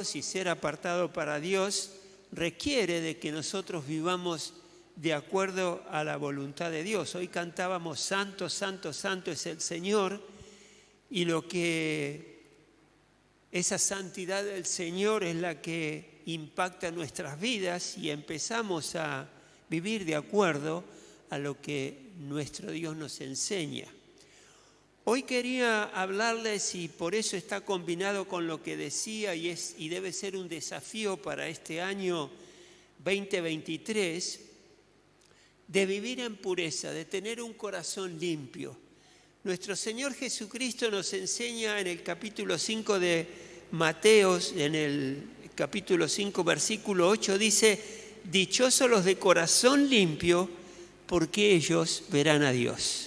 y ser apartado para Dios requiere de que nosotros vivamos de acuerdo a la voluntad de Dios. Hoy cantábamos Santo, Santo, Santo es el Señor, y lo que esa santidad del Señor es la que impacta nuestras vidas y empezamos a vivir de acuerdo a lo que nuestro Dios nos enseña. Hoy quería hablarles, y por eso está combinado con lo que decía, y debe ser un desafío para este año 2023, de vivir en pureza, de tener un corazón limpio. Nuestro Señor Jesucristo nos enseña en el capítulo 5 de Mateos, en el capítulo 5, versículo 8, dice: dichosos los de corazón limpio, porque ellos verán a Dios.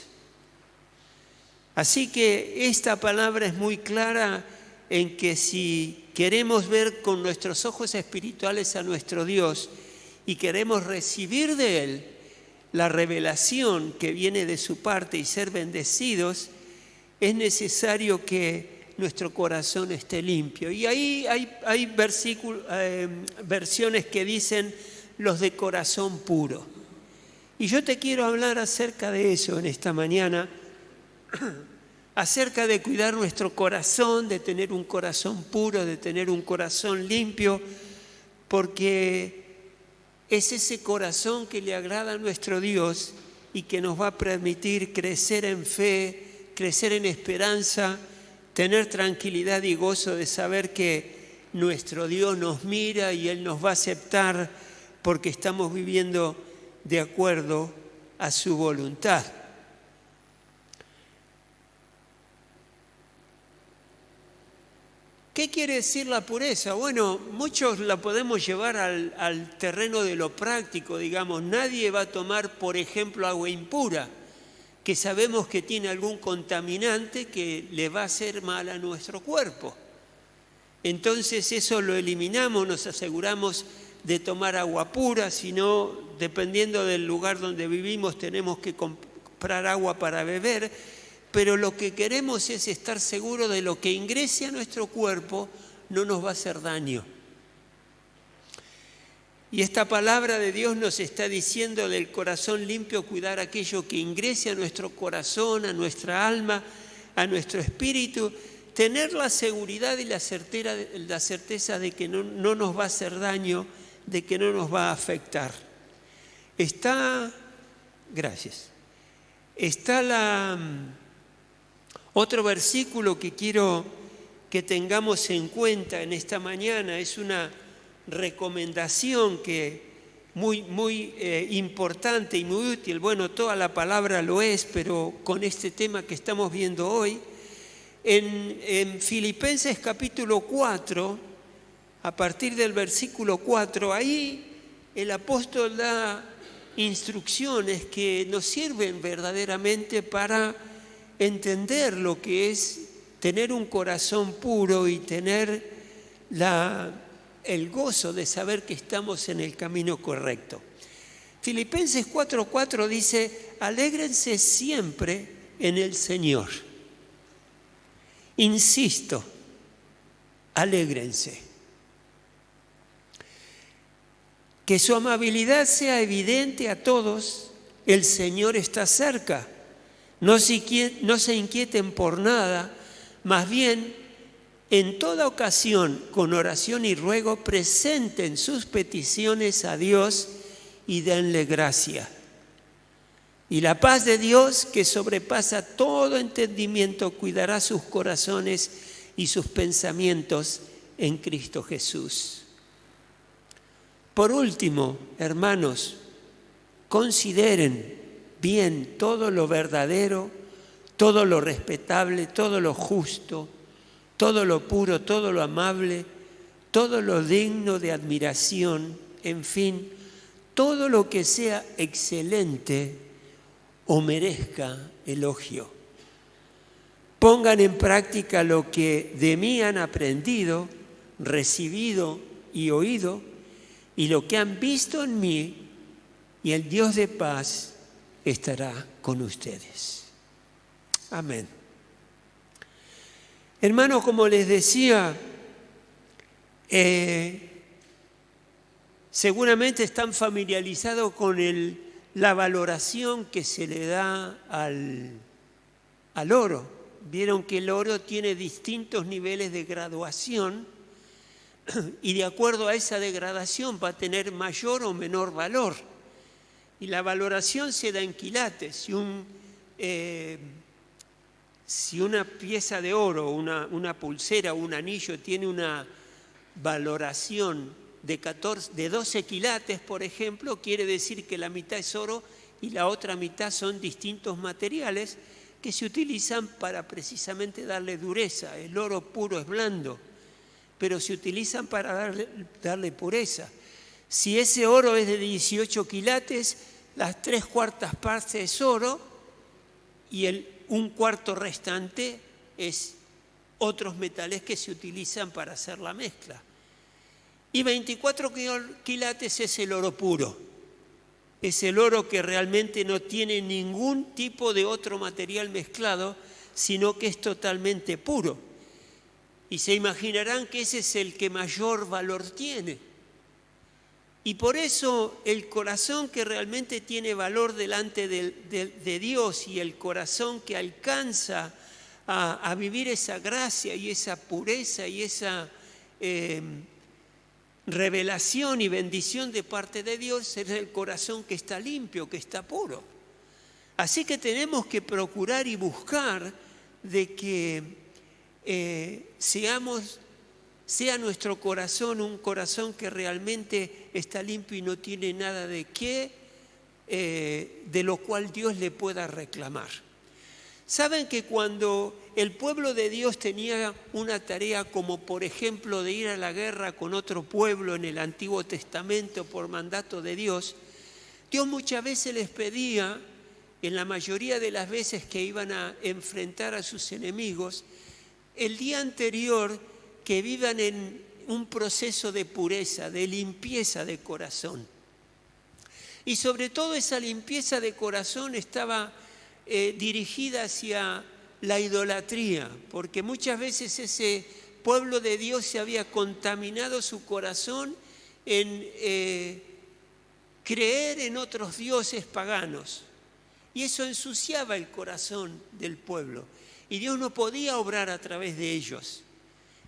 Así que esta palabra es muy clara en que si queremos ver con nuestros ojos espirituales a nuestro Dios y queremos recibir de Él la revelación que viene de su parte y ser bendecidos, es necesario que nuestro corazón esté limpio. Y ahí hay versiones que dicen los de corazón puro. Y yo te quiero hablar acerca de eso en esta mañana, acerca de cuidar nuestro corazón, de tener un corazón puro, de tener un corazón limpio, porque es ese corazón que le agrada a nuestro Dios y que nos va a permitir crecer en fe, crecer en esperanza, tener tranquilidad y gozo de saber que nuestro Dios nos mira y Él nos va a aceptar porque estamos viviendo de acuerdo a su voluntad. ¿Qué quiere decir la pureza? Bueno, muchos la podemos llevar al terreno de lo práctico, digamos. Nadie va a tomar, por ejemplo, agua impura, que sabemos que tiene algún contaminante que le va a hacer mal a nuestro cuerpo. Entonces eso lo eliminamos, nos aseguramos de tomar agua pura, si no, dependiendo del lugar donde vivimos, tenemos que comprar agua para beber. Pero lo que queremos es estar seguros de lo que ingrese a nuestro cuerpo no nos va a hacer daño. Y esta palabra de Dios nos está diciendo del corazón limpio, cuidar aquello que ingrese a nuestro corazón, a nuestra alma, a nuestro espíritu, tener la seguridad y la certeza de que no nos va a hacer daño, de que no nos va a afectar. Está otro versículo que quiero que tengamos en cuenta en esta mañana, es una recomendación que muy importante y muy útil. Bueno, toda la palabra lo es, pero con este tema que estamos viendo hoy, en Filipenses capítulo 4, a partir del versículo 4, ahí el apóstol da instrucciones que nos sirven verdaderamente para entender lo que es tener un corazón puro y tener el gozo de saber que estamos en el camino correcto. Filipenses 4:4 dice: alégrense siempre en el Señor. Insisto, alégrense. Que su amabilidad sea evidente a todos, el Señor está cerca. No se inquieten por nada, más bien, en toda ocasión, con oración y ruego, presenten sus peticiones a Dios y denle gracia. Y la paz de Dios, que sobrepasa todo entendimiento, cuidará sus corazones y sus pensamientos en Cristo Jesús. Por último, hermanos, consideren bien todo lo verdadero, todo lo respetable, todo lo justo, todo lo puro, todo lo amable, todo lo digno de admiración, en fin, todo lo que sea excelente o merezca elogio. Pongan en práctica lo que de mí han aprendido, recibido y oído, y lo que han visto en mí, y el Dios de paz estará con ustedes. Amén. Hermanos, como les decía, Seguramente están familiarizados con la valoración que se le da al oro. Vieron que el oro tiene distintos niveles de graduación y de acuerdo a esa degradación va a tener mayor o menor valor. Y la valoración se da en quilates. Si una pieza de oro, una pulsera o un anillo tiene una valoración de 12 quilates, por ejemplo, quiere decir que la mitad es oro y la otra mitad son distintos materiales que se utilizan para precisamente darle dureza. El oro puro es blando, pero se utilizan para darle pureza. Si ese oro es de 18 quilates, las 3/4 partes es oro y el 1/4 restante es otros metales que se utilizan para hacer la mezcla. Y 24 quilates es el oro puro. Es el oro que realmente no tiene ningún tipo de otro material mezclado, sino que es totalmente puro. Y se imaginarán que ese es el que mayor valor tiene. Y por eso el corazón que realmente tiene valor delante de Dios y el corazón que alcanza a vivir esa gracia y esa pureza y esa revelación y bendición de parte de Dios es el corazón que está limpio, que está puro. Así que tenemos que procurar y buscar de que sea nuestro corazón un corazón que realmente está limpio y no tiene nada de lo cual Dios le pueda reclamar. Saben que cuando el pueblo de Dios tenía una tarea como por ejemplo de ir a la guerra con otro pueblo en el Antiguo Testamento por mandato de Dios, Dios muchas veces les pedía, en la mayoría de las veces que iban a enfrentar a sus enemigos, el día anterior que vivan en un proceso de pureza, de limpieza de corazón. Y sobre todo esa limpieza de corazón estaba dirigida hacia la idolatría, porque muchas veces ese pueblo de Dios se había contaminado su corazón en creer en otros dioses paganos. Y eso ensuciaba el corazón del pueblo. Y Dios no podía obrar a través de ellos.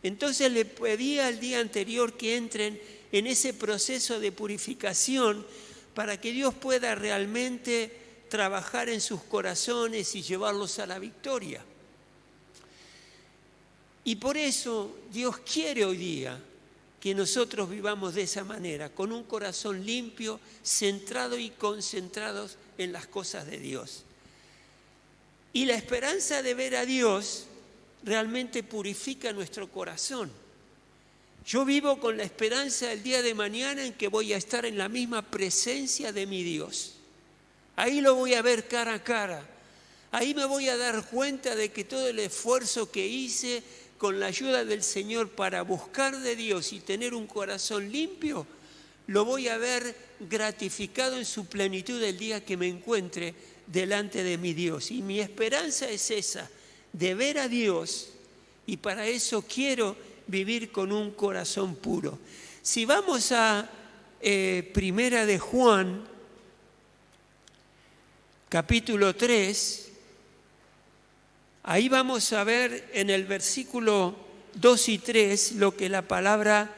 Entonces le pedía al día anterior que entren en ese proceso de purificación para que Dios pueda realmente trabajar en sus corazones y llevarlos a la victoria. Y por eso Dios quiere hoy día que nosotros vivamos de esa manera, con un corazón limpio, centrado y concentrados en las cosas de Dios. Y la esperanza de ver a Dios realmente purifica nuestro corazón. Yo vivo con la esperanza del día de mañana en que voy a estar en la misma presencia de mi Dios. Ahí lo voy a ver cara a cara. Ahí me voy a dar cuenta de que todo el esfuerzo que hice con la ayuda del Señor para buscar de Dios y tener un corazón limpio, lo voy a ver gratificado en su plenitud el día que me encuentre delante de mi Dios. Y mi esperanza es esa, de ver a Dios, y para eso quiero vivir con un corazón puro. Si vamos a Primera de Juan, capítulo 3, ahí vamos a ver en el versículo 2 y 3 lo que la palabra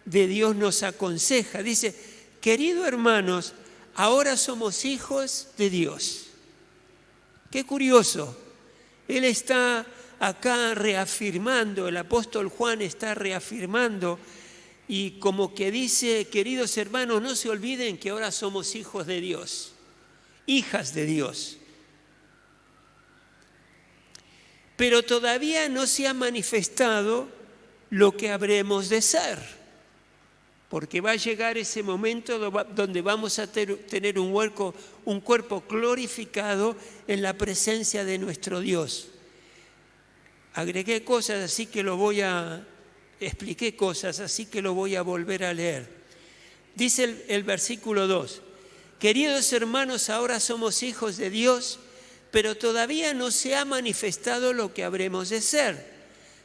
de Dios nos aconseja. Dice, queridos hermanos, ahora somos hijos de Dios. Qué curioso. Él está acá reafirmando, el apóstol Juan está reafirmando y como que dice, queridos hermanos, no se olviden que ahora somos hijos de Dios, hijas de Dios. Pero todavía no se ha manifestado lo que habremos de ser, porque va a llegar ese momento donde vamos a tener un cuerpo glorificado en la presencia de nuestro Dios. Agregué cosas, así que expliqué cosas, así que lo voy a volver a leer. Dice el versículo 2, queridos hermanos, ahora somos hijos de Dios, pero todavía no se ha manifestado lo que habremos de ser.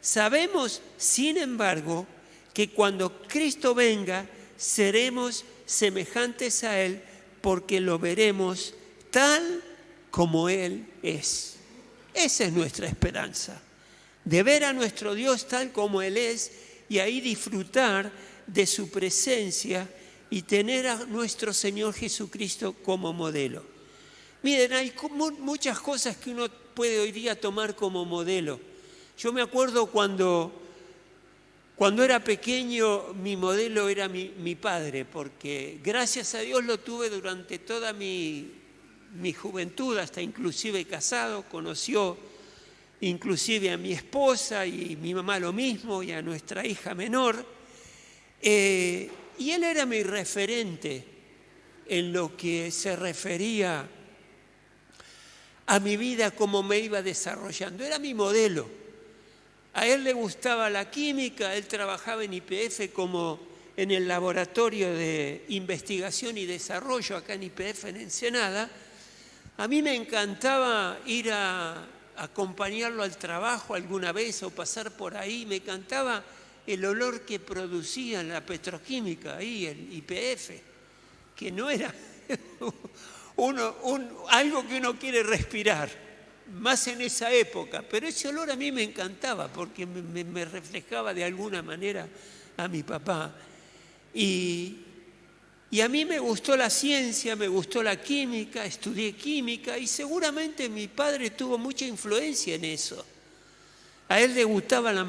Sabemos, sin embargo, que cuando Cristo venga seremos semejantes a Él porque lo veremos tal como Él es. Esa es nuestra esperanza, de ver a nuestro Dios tal como Él es y ahí disfrutar de su presencia y tener a nuestro Señor Jesucristo como modelo. Miren, hay muchas cosas que uno puede hoy día tomar como modelo. Yo me acuerdo cuando era pequeño, mi modelo era mi padre, porque gracias a Dios lo tuve durante toda mi juventud, hasta inclusive casado, conoció inclusive a mi esposa y mi mamá lo mismo, y a nuestra hija menor. Y él era mi referente en lo que se refería a mi vida, cómo me iba desarrollando. Era mi modelo. A él le gustaba la química, él trabajaba en YPF como en el laboratorio de investigación y desarrollo acá en YPF en Ensenada. A mí me encantaba ir a acompañarlo al trabajo alguna vez o pasar por ahí. Me encantaba el olor que producía la petroquímica ahí, el YPF, que no era algo que uno quiere respirar, más en esa época, pero ese olor a mí me encantaba porque me reflejaba de alguna manera a mi papá. Y a mí me gustó la ciencia, me gustó la química, estudié química y seguramente mi padre tuvo mucha influencia en eso. A él le gustaba la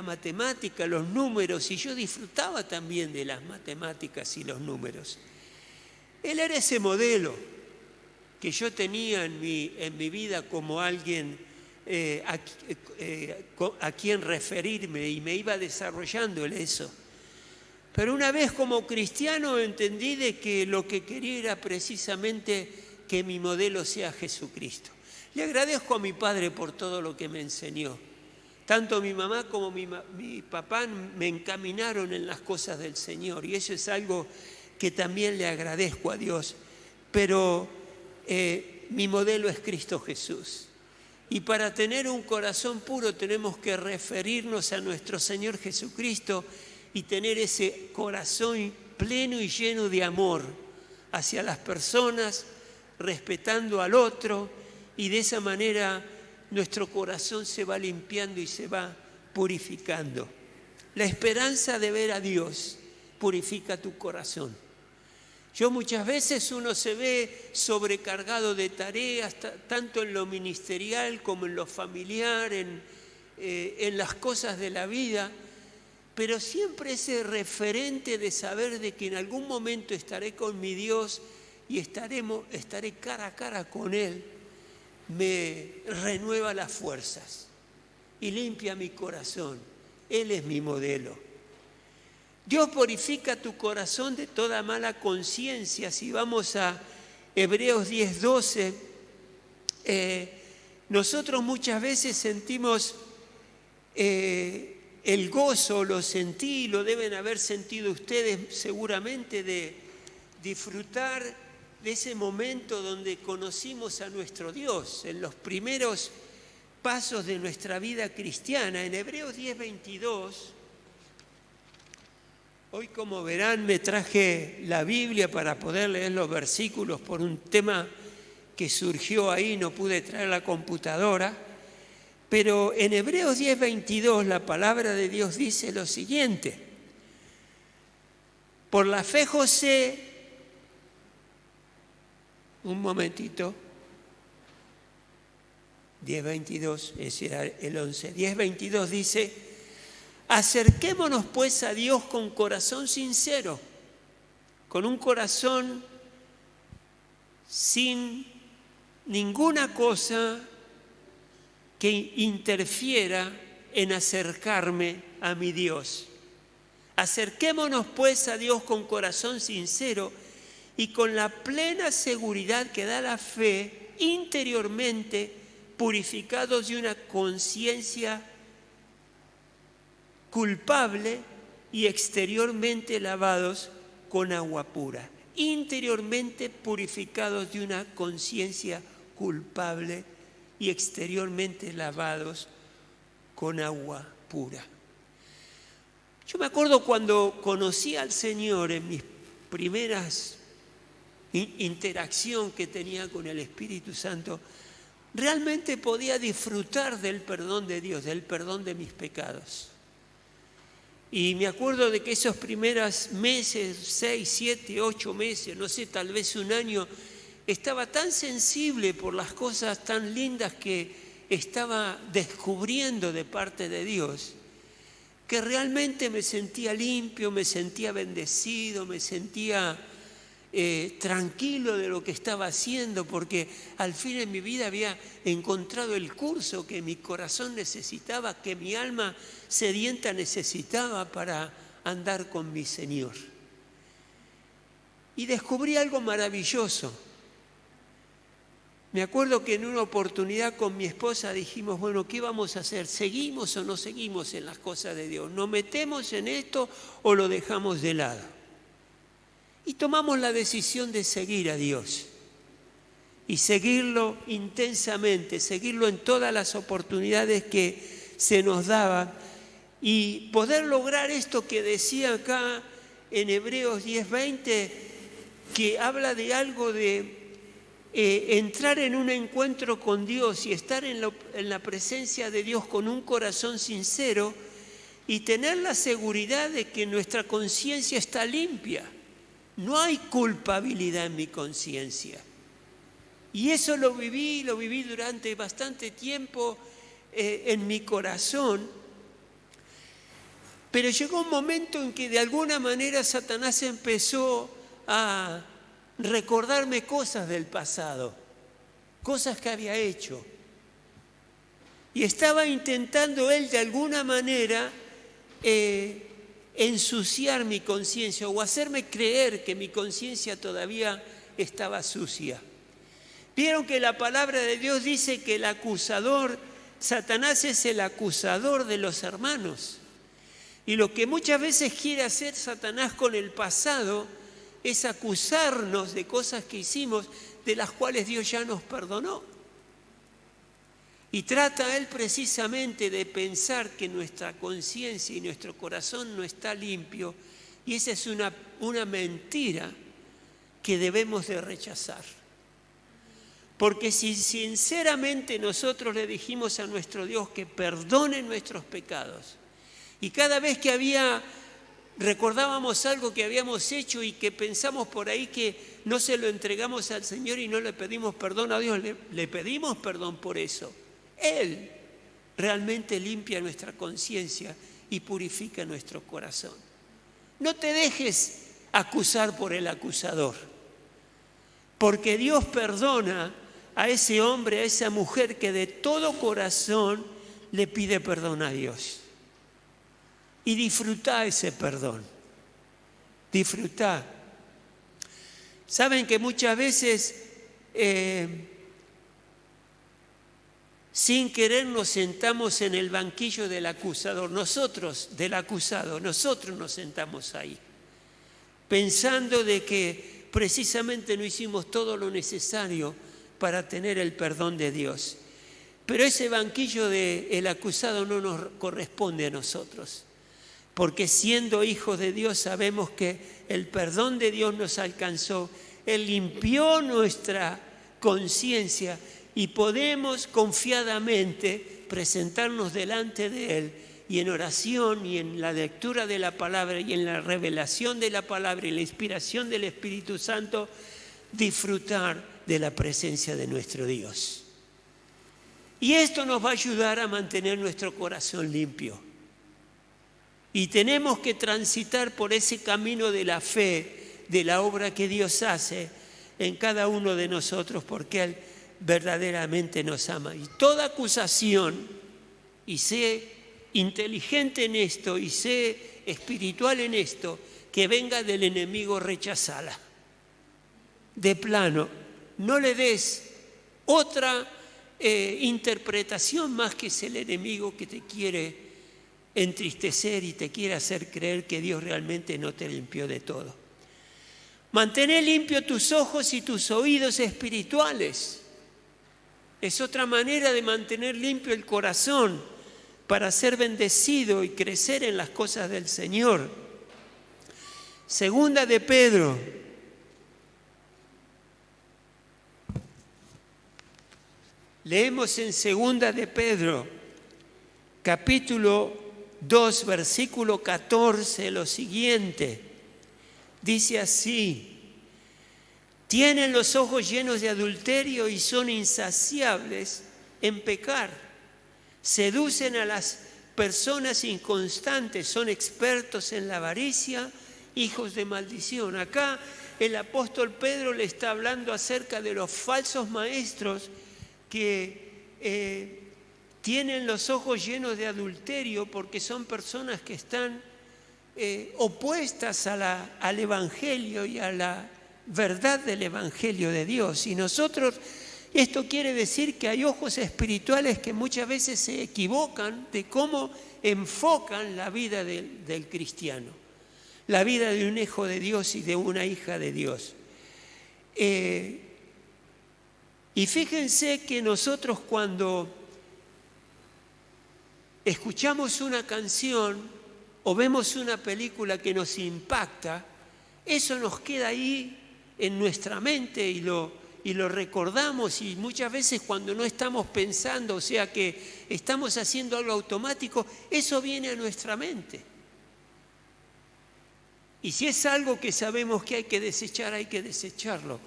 matemática, los números, y yo disfrutaba también de las matemáticas y los números. Él era ese modelo que yo tenía en mi vida como alguien a quien referirme, y me iba desarrollando en eso. Pero una vez como cristiano entendí de que lo que quería era precisamente que mi modelo sea Jesucristo. Le agradezco a mi padre por todo lo que me enseñó. Tanto mi mamá como mi papá me encaminaron en las cosas del Señor, y eso es algo que también le agradezco a Dios. Pero mi modelo es Cristo Jesús. Y para tener un corazón puro tenemos que referirnos a nuestro Señor Jesucristo y tener ese corazón pleno y lleno de amor hacia las personas, respetando al otro, y de esa manera nuestro corazón se va limpiando y se va purificando. La esperanza de ver a Dios purifica tu corazón. Muchas veces uno se ve sobrecargado de tareas, tanto en lo ministerial como en lo familiar, en las cosas de la vida, pero siempre ese referente de saber de que en algún momento estaré con mi Dios y estaré cara a cara con Él, me renueva las fuerzas y limpia mi corazón. Él es mi modelo. Dios purifica tu corazón de toda mala conciencia. Si vamos a Hebreos 10:12, nosotros muchas veces sentimos el gozo, lo sentí, lo deben haber sentido ustedes seguramente, de disfrutar de ese momento donde conocimos a nuestro Dios, en los primeros pasos de nuestra vida cristiana. En Hebreos 10:22, hoy, como verán, me traje la Biblia para poder leer los versículos por un tema que surgió ahí, no pude traer la computadora, pero en Hebreos 10:22 la palabra de Dios dice lo siguiente: por la fe José, un momentito, 10:22, ese era el 11, 10:22 dice: acerquémonos pues a Dios con corazón sincero, con un corazón sin ninguna cosa que interfiera en acercarme a mi Dios. Acerquémonos pues a Dios con corazón sincero y con la plena seguridad que da la fe, interiormente purificados de una conciencia culpable y exteriormente lavados con agua pura. Interiormente purificados de una conciencia culpable y exteriormente lavados con agua pura. Yo me acuerdo cuando conocí al Señor en mis primeras interacción que tenía con el Espíritu Santo, realmente podía disfrutar del perdón de Dios, del perdón de mis pecados. Y me acuerdo de que esos primeros meses, 6, 7, 8 meses, no sé, tal vez un año, estaba tan sensible por las cosas tan lindas que estaba descubriendo de parte de Dios, que realmente me sentía limpio, me sentía bendecido, me sentía tranquilo de lo que estaba haciendo, porque al fin en mi vida había encontrado el curso que mi corazón necesitaba, que mi alma sedienta necesitaba para andar con mi Señor. Y descubrí algo maravilloso. Me acuerdo que en una oportunidad con mi esposa dijimos, bueno, ¿qué vamos a hacer? ¿Seguimos o no seguimos en las cosas de Dios? ¿Nos metemos en esto o lo dejamos de lado? Y tomamos la decisión de seguir a Dios y seguirlo intensamente, seguirlo en todas las oportunidades que se nos daban y poder lograr esto que decía acá en Hebreos 10:20, que habla de algo de entrar en un encuentro con Dios y estar en la presencia de Dios con un corazón sincero y tener la seguridad de que nuestra conciencia está limpia. No hay culpabilidad en mi conciencia. Y eso lo viví durante bastante tiempo en mi corazón. Pero llegó un momento en que de alguna manera Satanás empezó a recordarme cosas del pasado, cosas que había hecho. Y estaba intentando él de alguna manera ensuciar mi conciencia o hacerme creer que mi conciencia todavía estaba sucia. Vieron que la palabra de Dios dice que el acusador, Satanás es el acusador de los hermanos. Y lo que muchas veces quiere hacer Satanás con el pasado es acusarnos de cosas que hicimos, de las cuales Dios ya nos perdonó. Y trata él precisamente de pensar que nuestra conciencia y nuestro corazón no está limpio, y esa es una mentira que debemos de rechazar. Porque si sinceramente nosotros le dijimos a nuestro Dios que perdone nuestros pecados, y cada vez que recordábamos algo que habíamos hecho y que pensamos por ahí que no se lo entregamos al Señor y no le pedimos perdón a Dios, le pedimos perdón por eso. Él realmente limpia nuestra conciencia y purifica nuestro corazón. No te dejes acusar por el acusador, porque Dios perdona a ese hombre, a esa mujer que de todo corazón le pide perdón a Dios. Y disfruta ese perdón. Disfruta. Saben que muchas veces sin querer nos sentamos en el banquillo del acusador, nosotros nos sentamos ahí, pensando de que precisamente no hicimos todo lo necesario para tener el perdón de Dios. Pero ese banquillo del acusado no nos corresponde a nosotros, porque siendo hijos de Dios sabemos que el perdón de Dios nos alcanzó, Él limpió nuestra conciencia y podemos confiadamente presentarnos delante de Él y en oración y en la lectura de la palabra y en la revelación de la palabra y la inspiración del Espíritu Santo, disfrutar de la presencia de nuestro Dios. Y esto nos va a ayudar a mantener nuestro corazón limpio. Y tenemos que transitar por ese camino de la fe, de la obra que Dios hace en cada uno de nosotros, porque Él verdaderamente nos ama. Y toda acusación, y sé inteligente en esto, y sé espiritual en esto, que venga del enemigo, rechazala. De plano, no le des otra interpretación más que es el enemigo que te quiere entristecer y te quiere hacer creer que Dios realmente no te limpió de todo. Mantén limpios tus ojos y tus oídos espirituales. Es otra manera de mantener limpio el corazón, para ser bendecido y crecer en las cosas del Señor. Segunda de Pedro. Leemos en Segunda de Pedro, capítulo 2, versículo 14, lo siguiente. Dice así: tienen los ojos llenos de adulterio y son insaciables en pecar. Seducen a las personas inconstantes, son expertos en la avaricia, hijos de maldición. Acá el apóstol Pedro le está hablando acerca de los falsos maestros que tienen los ojos llenos de adulterio porque son personas que están opuestas al Evangelio y a la verdad del Evangelio de Dios. Y nosotros, esto quiere decir que hay ojos espirituales que muchas veces se equivocan de cómo enfocan la vida del cristiano, la vida de un hijo de Dios y de una hija de Dios. Y fíjense que nosotros cuando escuchamos una canción o vemos una película que nos impacta, eso nos queda ahí en nuestra mente y lo recordamos, y muchas veces cuando no estamos pensando, o sea que estamos haciendo algo automático, eso viene a nuestra mente. Y si es algo que sabemos que hay que desechar, hay que desecharlo.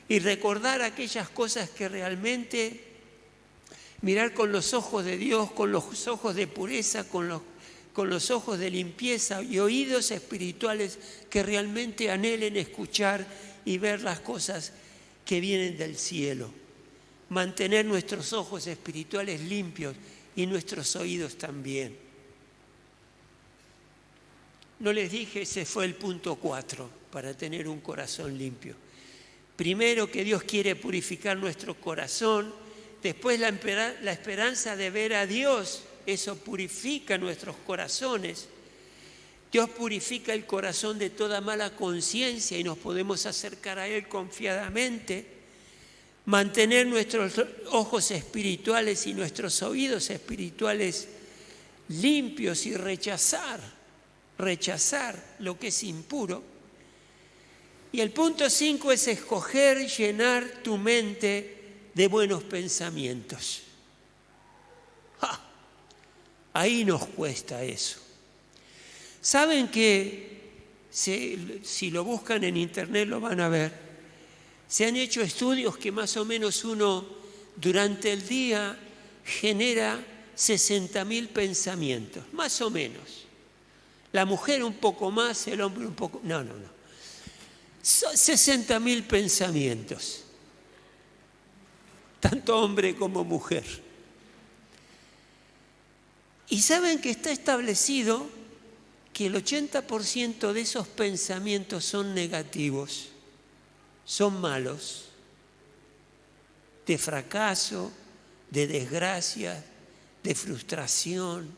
Y recordar aquellas cosas que realmente, mirar con los ojos de Dios, con los ojos de pureza, con los ojos de limpieza y oídos espirituales que realmente anhelen escuchar y ver las cosas que vienen del cielo. Mantener nuestros ojos espirituales limpios y nuestros oídos también. No les dije, ese fue el punto 4 para tener un corazón limpio. Primero, que Dios quiere purificar nuestro corazón. Después, la esperanza de ver a Dios, eso purifica nuestros corazones. Dios purifica el corazón de toda mala conciencia y nos podemos acercar a Él confiadamente. Mantener nuestros ojos espirituales y nuestros oídos espirituales limpios y rechazar lo que es impuro. Y el punto 5 es escoger llenar tu mente de buenos pensamientos. Ahí nos cuesta eso. Saben que si lo buscan en internet lo van a ver. Se han hecho estudios que más o menos uno durante el día genera 60.000 pensamientos, más o menos. La mujer un poco más, el hombre un poco... No. Son 60.000 pensamientos, tanto hombre como mujer. Y saben que está establecido que el 80% de esos pensamientos son negativos, son malos, de fracaso, de desgracia, de frustración,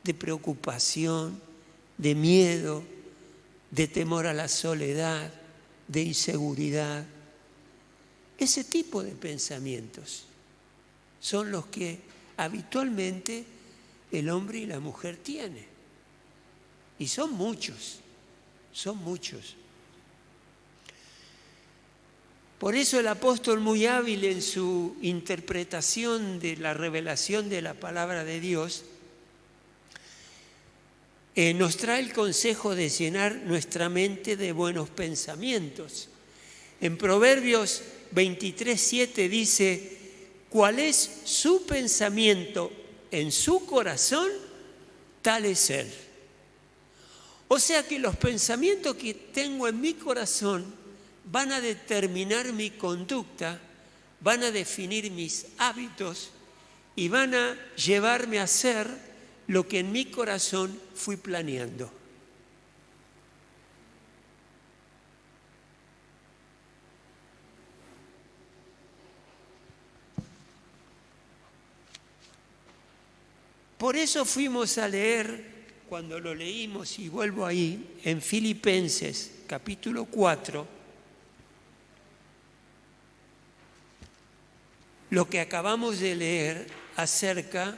de preocupación, de miedo, de temor a la soledad, de inseguridad. Ese tipo de pensamientos son los que habitualmente el hombre y la mujer tienen. Y son muchos. Por eso el apóstol, muy hábil en su interpretación de la revelación de la palabra de Dios, nos trae el consejo de llenar nuestra mente de buenos pensamientos. En Proverbios 23:7 dice: ¿cuál es su pensamiento en su corazón? Tal es él. O sea que los pensamientos que tengo en mi corazón van a determinar mi conducta, van a definir mis hábitos y van a llevarme a hacer lo que en mi corazón fui planeando. Por eso fuimos a leer, cuando lo leímos, y vuelvo ahí, en Filipenses capítulo 4, lo que acabamos de leer acerca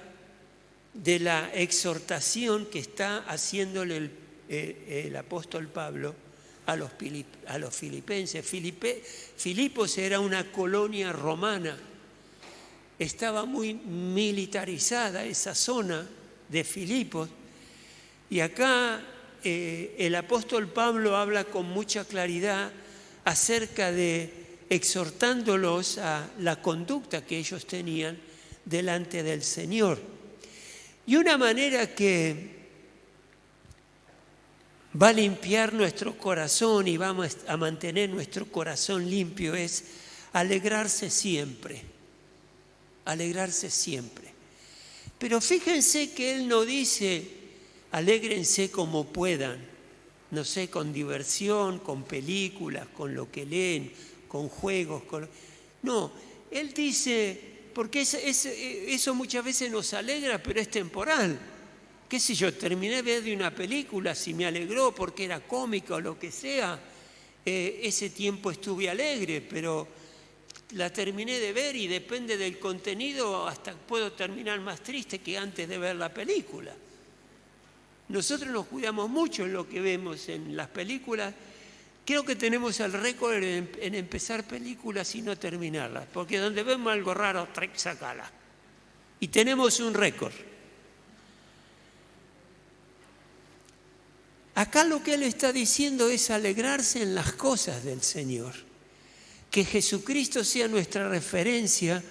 de la exhortación que está haciéndole el apóstol Pablo a los filipenses. Filipos era una colonia romana, estaba muy militarizada esa zona de Filipos, y acá el apóstol Pablo habla con mucha claridad acerca de exhortándolos a la conducta que ellos tenían delante del Señor. Y una manera que va a limpiar nuestro corazón y vamos a mantener nuestro corazón limpio es alegrarse siempre. Alegrarse siempre. Pero fíjense que él no dice alégrense como puedan, no sé, con diversión, con películas, con lo que leen, con juegos. No, él dice, porque eso muchas veces nos alegra, pero es temporal. Qué sé yo, terminé de ver una película, si me alegró porque era cómica o lo que sea, ese tiempo estuve alegre, pero la terminé de ver y depende del contenido, hasta puedo terminar más triste que antes de ver la película. Nosotros nos cuidamos mucho en lo que vemos en las películas. Creo que tenemos el récord en empezar películas y no terminarlas, porque donde vemos algo raro, sacala. Y tenemos un récord. Acá lo que él está diciendo es alegrarse en las cosas del Señor, que Jesucristo sea nuestra referencia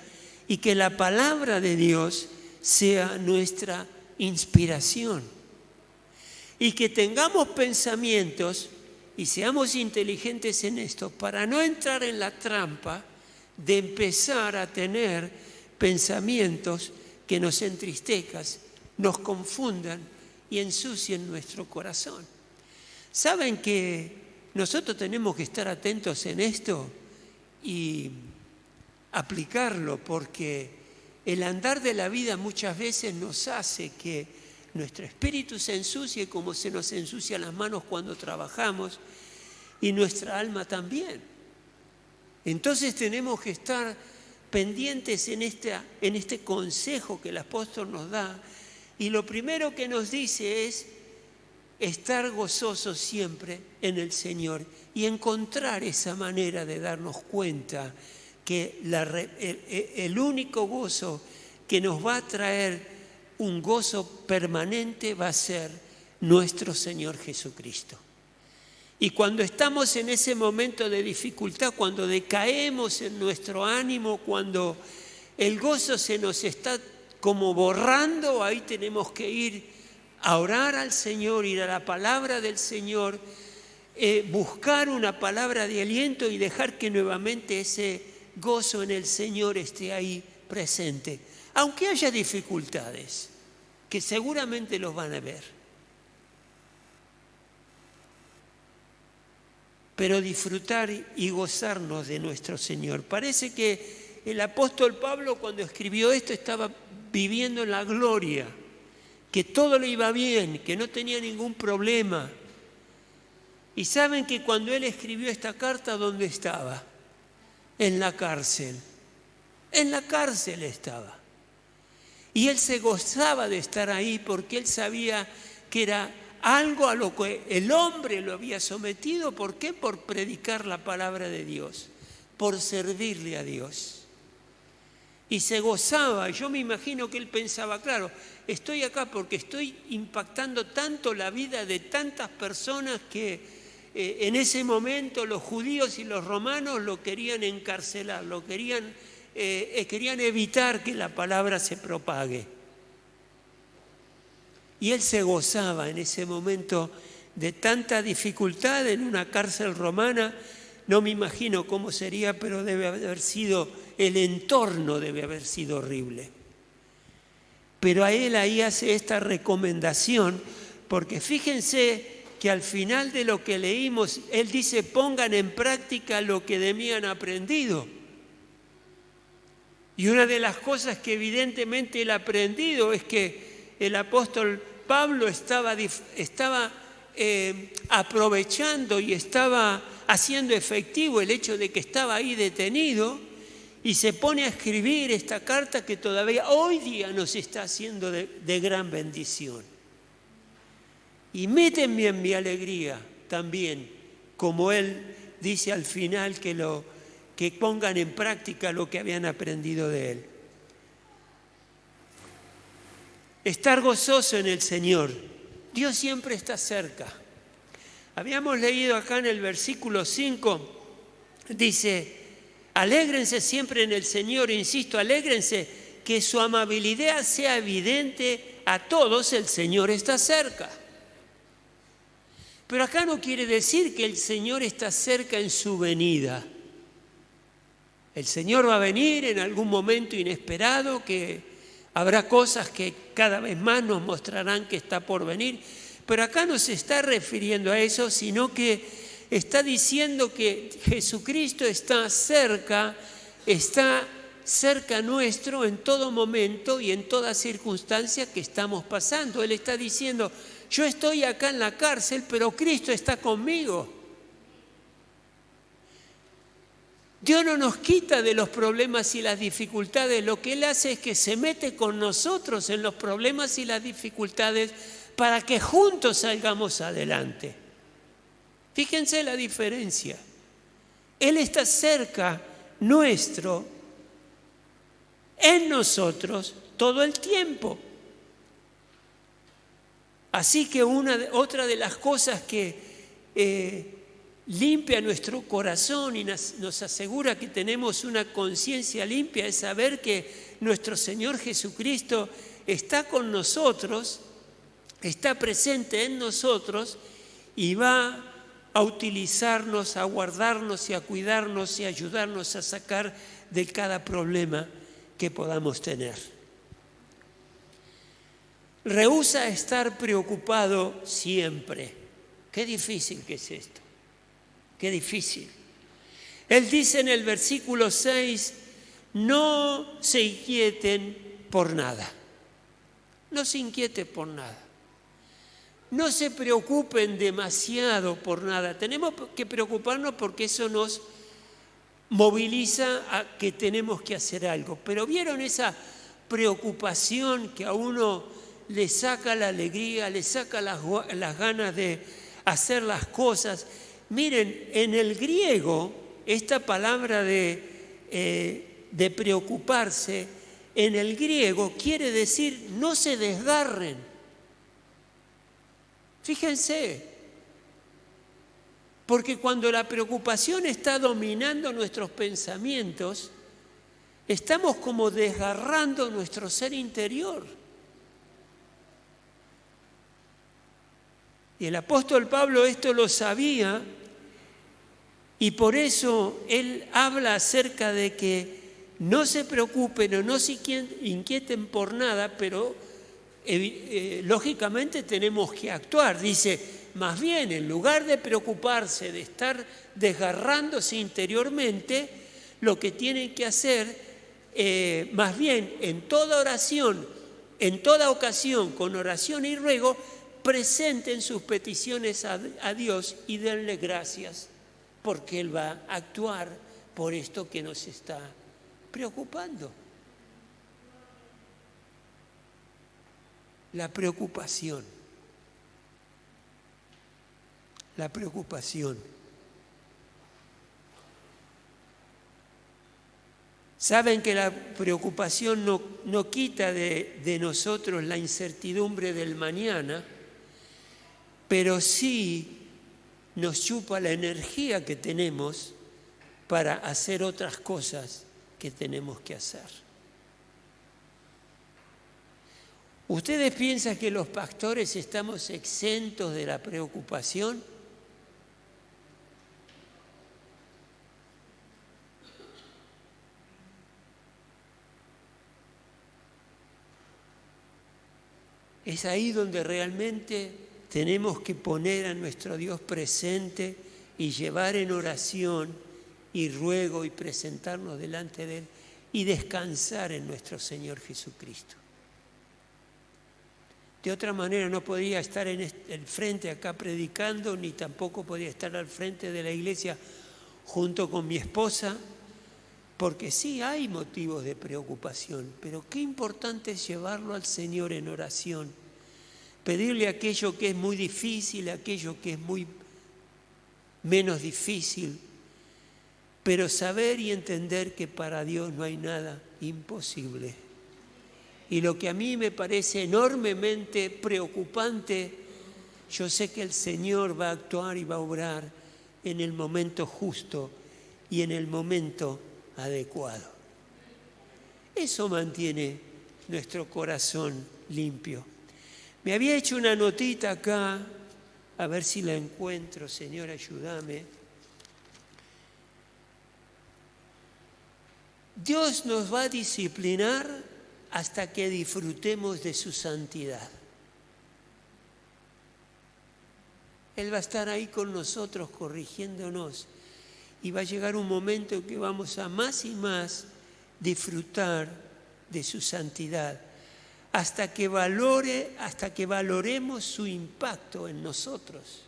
y que la palabra de Dios sea nuestra inspiración. Y que tengamos pensamientos y seamos inteligentes en esto para no entrar en la trampa de empezar a tener pensamientos que nos entristezcan, nos confundan y ensucien nuestro corazón. ¿Saben que nosotros tenemos que estar atentos en esto y aplicarlo? Porque el andar de la vida muchas veces nos hace que nuestro espíritu se ensucie como se nos ensucian las manos cuando trabajamos y nuestra alma también. Entonces tenemos que estar pendientes en este consejo que el apóstol nos da. Y lo primero que nos dice es estar gozosos siempre en el Señor y encontrar esa manera de darnos cuenta que el único gozo que nos va a traer un gozo permanente va a ser nuestro Señor Jesucristo. Y cuando estamos en ese momento de dificultad, cuando decaemos en nuestro ánimo, cuando el gozo se nos está como borrando, ahí tenemos que ir a orar al Señor, ir a la palabra del Señor, buscar una palabra de aliento y dejar que nuevamente ese gozo en el Señor esté ahí presente. Aunque haya dificultades, que seguramente los van a ver. Pero disfrutar y gozarnos de nuestro Señor. Parece que el apóstol Pablo cuando escribió esto estaba viviendo en la gloria, que todo le iba bien, que no tenía ningún problema. Y saben que cuando él escribió esta carta, ¿dónde estaba? En la cárcel. En la cárcel estaba. Y él se gozaba de estar ahí porque él sabía que era algo a lo que el hombre lo había sometido. ¿Por qué? Por predicar la palabra de Dios, por servirle a Dios. Y se gozaba. Yo me imagino que él pensaba, claro, estoy acá porque estoy impactando tanto la vida de tantas personas que en ese momento los judíos y los romanos lo querían encarcelar, querían evitar que la palabra se propague. Y él se gozaba en ese momento de tanta dificultad en una cárcel romana. No me imagino cómo sería, pero debe haber sido, el entorno debe haber sido horrible. Pero a él ahí hace esta recomendación, porque fíjense que al final de lo que leímos, él dice, pongan en práctica lo que de mí han aprendido. Y una de las cosas que evidentemente él ha aprendido es que el apóstol Pablo estaba aprovechando y estaba haciendo efectivo el hecho de que estaba ahí detenido y se pone a escribir esta carta que todavía hoy día nos está haciendo de gran bendición. Y métenme en mi alegría también, como él dice al final, que pongan en práctica lo que habían aprendido de él. Estar gozoso en el Señor. Dios siempre está cerca. Habíamos leído acá en el versículo 5, dice: alégrense siempre en el Señor, insisto, alégrense, que su amabilidad sea evidente a todos, el Señor está cerca. Pero acá no quiere decir que el Señor está cerca en su venida. El Señor va a venir en algún momento inesperado, que habrá cosas que cada vez más nos mostrarán que está por venir. Pero acá no se está refiriendo a eso, sino que está diciendo que Jesucristo está cerca nuestro en todo momento y en toda circunstancia que estamos pasando. Él está diciendo: yo estoy acá en la cárcel, pero Cristo está conmigo. Dios no nos quita de los problemas y las dificultades. Lo que Él hace es que se mete con nosotros en los problemas y las dificultades para que juntos salgamos adelante. Fíjense la diferencia. Él está cerca nuestro, en nosotros, todo el tiempo. Así que otra de las cosas que limpia nuestro corazón y nos asegura que tenemos una conciencia limpia es saber que nuestro Señor Jesucristo está con nosotros, está presente en nosotros y va a utilizarnos, a guardarnos y a cuidarnos y a ayudarnos a sacar de cada problema que podamos tener. Rehúsa estar preocupado siempre. Qué difícil que es esto. Qué difícil. Él dice en el versículo 6, no se inquieten por nada. No se inquieten por nada. No se preocupen demasiado por nada. Tenemos que preocuparnos porque eso nos moviliza a que tenemos que hacer algo. Pero ¿vieron esa preocupación que a uno le saca la alegría, le saca las ganas de hacer las cosas? Miren, en el griego, esta palabra de preocuparse, en el griego quiere decir no se desgarren. Fíjense, porque cuando la preocupación está dominando nuestros pensamientos, estamos como desgarrando nuestro ser interior. Y el apóstol Pablo esto lo sabía, y por eso él habla acerca de que no se preocupen o no se inquieten por nada, pero lógicamente tenemos que actuar. Dice, más bien, en lugar de preocuparse, de estar desgarrándose interiormente, lo que tienen que hacer, más bien, en toda oración, en toda ocasión, con oración y ruego, presenten sus peticiones a Dios y denle gracias, porque Él va a actuar por esto que nos está preocupando. La preocupación. La preocupación. Saben que la preocupación no quita de nosotros la incertidumbre del mañana, pero sí nos chupa la energía que tenemos para hacer otras cosas que tenemos que hacer. ¿Ustedes piensan que los pastores estamos exentos de la preocupación? Es ahí donde realmente tenemos que poner a nuestro Dios presente y llevar en oración y ruego y presentarnos delante de Él y descansar en nuestro Señor Jesucristo. De otra manera no podía estar en el frente acá predicando, ni tampoco podía estar al frente de la iglesia junto con mi esposa, Porque sí hay motivos de preocupación, pero qué importante es llevarlo al Señor en oración. Pedirle aquello que es muy difícil, aquello que es muy menos difícil, pero saber y entender que para Dios no hay nada imposible. Y lo que a mí me parece enormemente preocupante, yo sé que el Señor va a actuar y va a obrar en el momento justo y en el momento adecuado. Eso mantiene nuestro corazón limpio. Me había hecho una notita acá, a ver si la encuentro, Señor, ayúdame. Dios nos va a disciplinar hasta que disfrutemos de su santidad. Él va a estar ahí con nosotros corrigiéndonos y va a llegar un momento en que vamos a más y más disfrutar de su santidad hasta que valoremos su impacto en nosotros.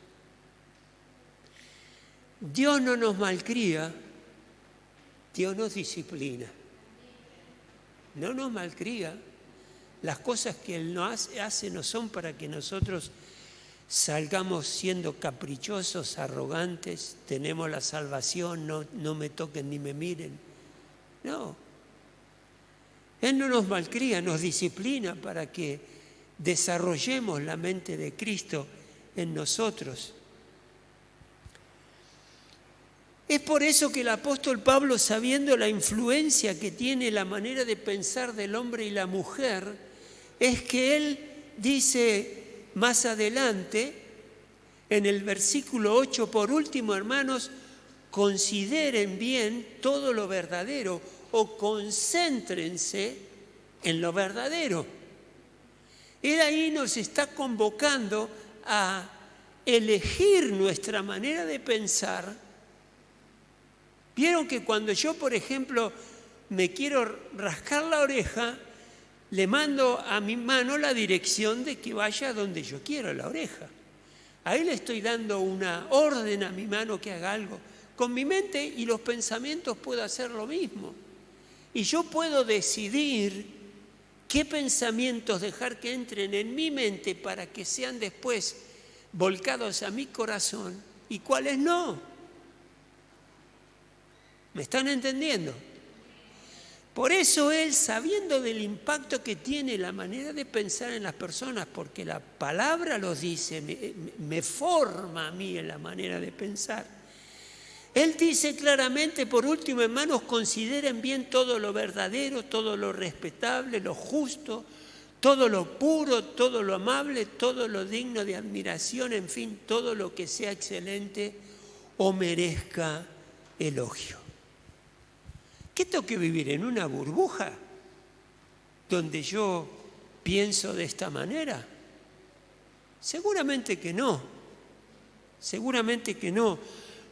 Dios no nos malcría, Dios nos disciplina. No nos malcría. Las cosas que Él nos hace no son para que nosotros salgamos siendo caprichosos, arrogantes, tenemos la salvación, no me toquen ni me miren. No. Él no nos malcría, nos disciplina para que desarrollemos la mente de Cristo en nosotros. Es por eso que el apóstol Pablo, sabiendo la influencia que tiene la manera de pensar del hombre y la mujer, es que él dice más adelante, en el versículo 8, por último, hermanos, consideren bien todo lo verdadero o concéntrense en lo verdadero. Él ahí nos está convocando a elegir nuestra manera de pensar. Vieron que cuando yo, por ejemplo, me quiero rascar la oreja, le mando a mi mano la dirección de que vaya donde yo quiero la oreja. Ahí le estoy dando una orden a mi mano que haga algo. Con mi mente y los pensamientos puedo hacer lo mismo. Y yo puedo decidir qué pensamientos dejar que entren en mi mente para que sean después volcados a mi corazón y cuáles no. ¿Me están entendiendo? Por eso él, sabiendo del impacto que tiene la manera de pensar en las personas, porque la palabra los dice, me forma a mí en la manera de pensar. Él dice claramente, por último, hermanos, consideren bien todo lo verdadero, todo lo respetable, lo justo, todo lo puro, todo lo amable, todo lo digno de admiración, en fin, todo lo que sea excelente o merezca elogio. ¿Qué tengo que vivir en una burbuja donde yo pienso de esta manera? Seguramente que no, seguramente que no.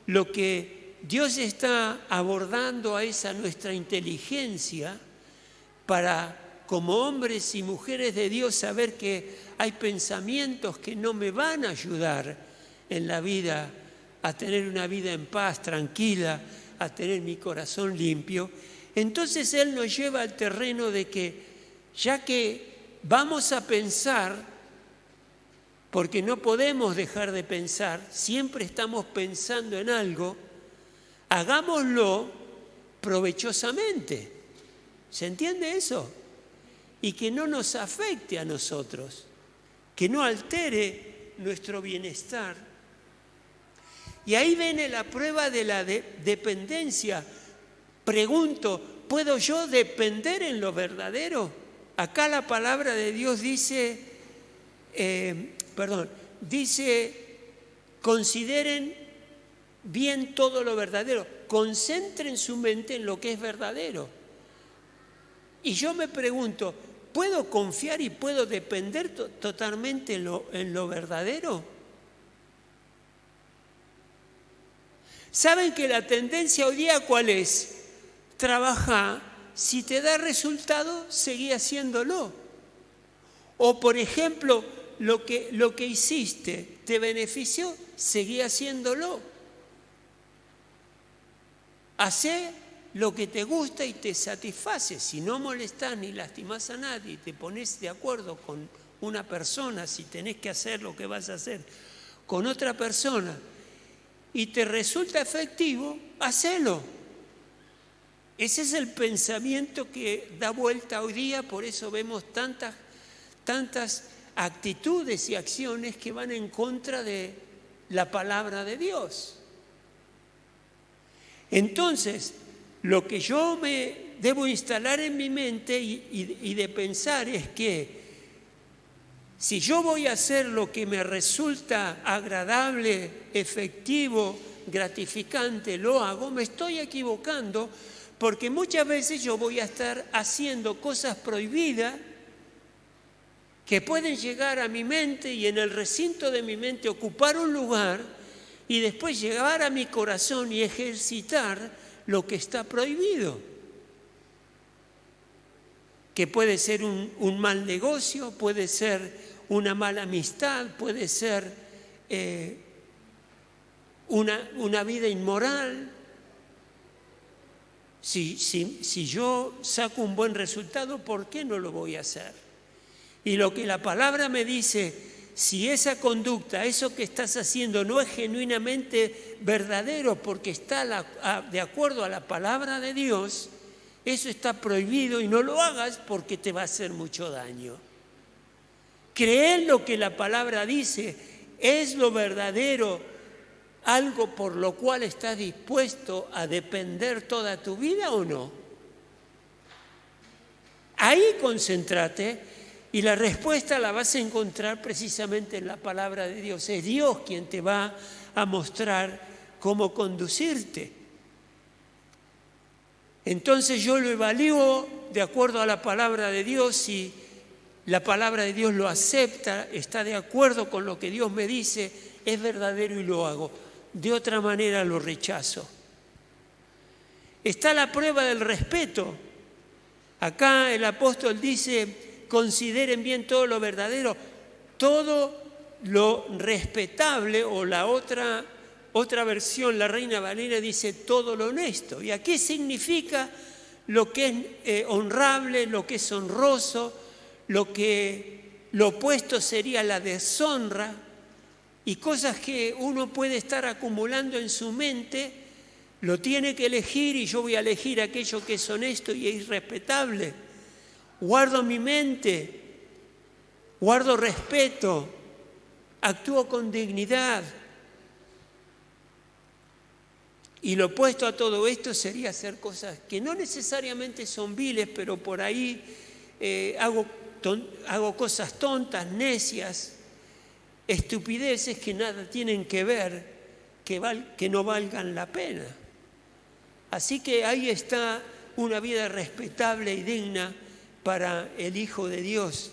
Lo que Dios está abordando a esa nuestra inteligencia para, como hombres y mujeres de Dios, saber que hay pensamientos que no me van a ayudar en la vida a tener una vida en paz, tranquila, a tener mi corazón limpio. Entonces Él nos lleva al terreno de que, ya que vamos a pensar, porque no podemos dejar de pensar, siempre estamos pensando en algo, hagámoslo provechosamente. ¿Se entiende eso? Y que no nos afecte a nosotros, que no altere nuestro bienestar. Y ahí viene la prueba de la dependencia. Pregunto, ¿puedo yo depender en lo verdadero? Acá la palabra de Dios dice, consideren bien todo lo verdadero, concentren su mente en lo que es verdadero. Y yo me pregunto, ¿puedo confiar y puedo depender totalmente en lo verdadero? ¿Saben que la tendencia hoy día cuál es? Trabaja, si te da resultado, seguí haciéndolo. O por ejemplo, lo que hiciste te benefició, seguí haciéndolo. Hacé lo que te gusta y te satisface. Si no molestás ni lastimás a nadie, te pones de acuerdo con una persona, si tenés que hacer lo que vas a hacer con otra persona y te resulta efectivo, hacelo. Ese es el pensamiento que da vuelta hoy día, por eso vemos tantas actitudes y acciones que van en contra de la palabra de Dios. Entonces, lo que yo me debo instalar en mi mente y de pensar es que si yo voy a hacer lo que me resulta agradable, efectivo, gratificante, lo hago, me estoy equivocando, porque muchas veces yo voy a estar haciendo cosas prohibidas que pueden llegar a mi mente y en el recinto de mi mente ocupar un lugar y después llegar a mi corazón y ejercitar lo que está prohibido. Que puede ser un mal negocio, puede ser una mala amistad, puede ser una vida inmoral. Si yo saco un buen resultado, ¿por qué no lo voy a hacer? Y lo que la palabra me dice, si esa conducta, eso que estás haciendo no es genuinamente verdadero porque está de acuerdo a la palabra de Dios, eso está prohibido y no lo hagas porque te va a hacer mucho daño. Creer lo que la palabra dice es lo verdadero, algo por lo cual estás dispuesto a depender toda tu vida o no. Ahí concéntrate y la respuesta la vas a encontrar precisamente en la palabra de Dios. Es Dios quien te va a mostrar cómo conducirte. Entonces yo lo evalúo de acuerdo a la palabra de Dios. Si la palabra de Dios lo acepta, está de acuerdo con lo que Dios me dice, es verdadero y lo hago. De otra manera lo rechazo. Está la prueba del respeto. Acá el apóstol dice, consideren bien todo lo verdadero, todo lo respetable, o la otra versión, la Reina Valera, dice todo lo honesto. ¿Y aquí significa lo que es honrable, lo que es honroso, lo opuesto sería la deshonra? Y cosas que uno puede estar acumulando en su mente, lo tiene que elegir y yo voy a elegir aquello que es honesto y es respetable. Guardo mi mente, guardo respeto, actúo con dignidad. Y lo opuesto a todo esto sería hacer cosas que no necesariamente son viles, pero por ahí hago cosas tontas, necias, estupideces que nada tienen que ver, que no valgan la pena. Así que ahí está una vida respetable y digna para el Hijo de Dios.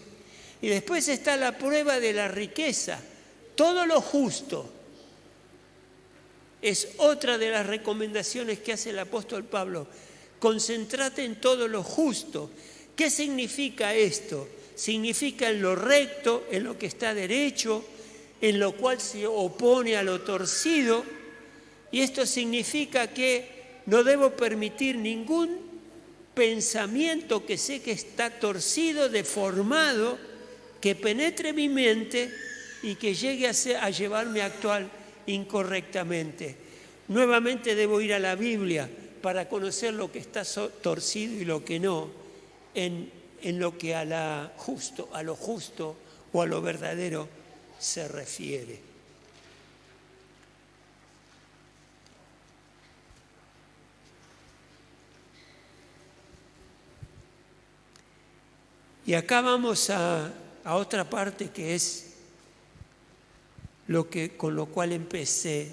Y después está la prueba de la riqueza. Todo lo justo es otra de las recomendaciones que hace el apóstol Pablo. Concéntrate en todo lo justo. ¿Qué significa esto? Significa en lo recto, en lo que está derecho, en lo cual se opone a lo torcido. Y esto significa que no debo permitir ningún pensamiento que sé que está torcido, deformado, que penetre mi mente y que llegue a llevarme a actuar incorrectamente. Nuevamente debo ir a la Biblia para conocer lo que está torcido y lo que no, en lo que a lo justo o a lo verdadero se refiere. Y acá vamos a otra parte que es con lo cual empecé.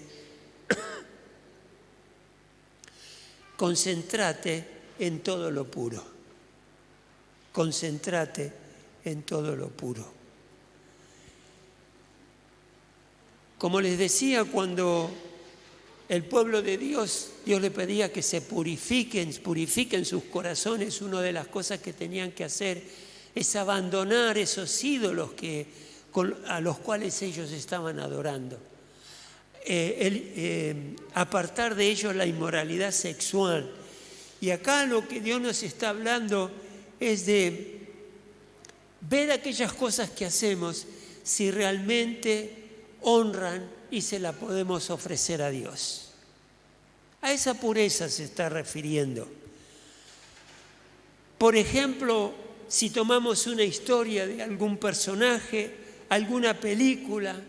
Concéntrate en todo lo puro. Concéntrate en todo lo puro. Como les decía, cuando el pueblo de Dios le pedía que se purifiquen sus corazones, una de las cosas que tenían que hacer es abandonar esos ídolos a los cuales ellos estaban adorando. Apartar de ellos la inmoralidad sexual Y acá lo que Dios nos está hablando es de ver aquellas cosas que hacemos si realmente honran y se la podemos ofrecer a Dios. A esa pureza se está refiriendo. Por ejemplo, si tomamos una historia de algún personaje, alguna película,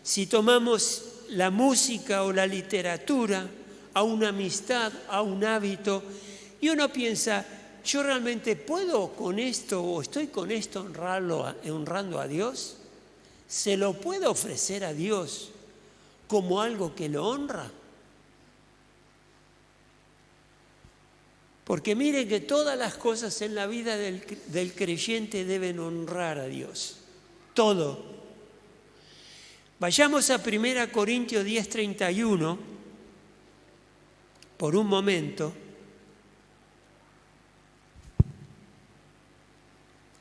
si tomamos la música o la literatura, a una amistad, a un hábito, y uno piensa, ¿yo realmente puedo con esto o estoy con esto honrando a Dios? ¿Se lo puedo ofrecer a Dios como algo que lo honra? Porque mire que todas las cosas en la vida del creyente deben honrar a Dios. Todo. Vayamos a 1 Corintios 10:31 por un momento.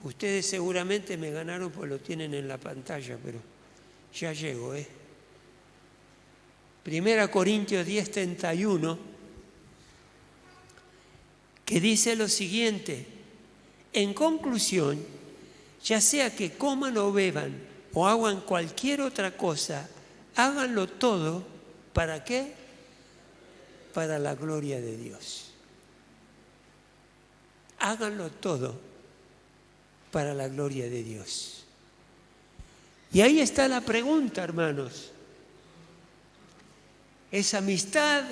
Ustedes seguramente me ganaron porque lo tienen en la pantalla, pero ya llego. 1 Corintios 10:31, que dice lo siguiente: en conclusión, ya sea que coman o beban o hagan cualquier otra cosa, háganlo todo, ¿para qué? Para la gloria de Dios. Háganlo todo para la gloria de Dios. Y ahí está la pregunta, hermanos. Esa amistad,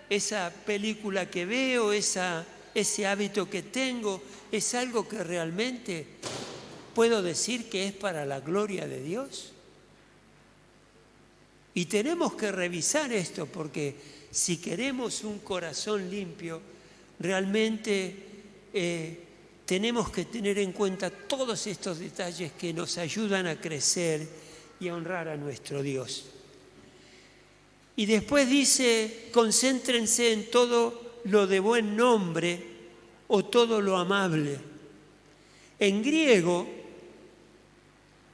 esa película que veo, ese hábito que tengo, ¿es algo que realmente puedo decir que es para la gloria de Dios? Y tenemos que revisar esto, porque si queremos un corazón limpio, realmente tenemos que tener en cuenta todos estos detalles que nos ayudan a crecer y a honrar a nuestro Dios. Y después dice, concéntrense en todo lo de buen nombre o todo lo amable. En griego,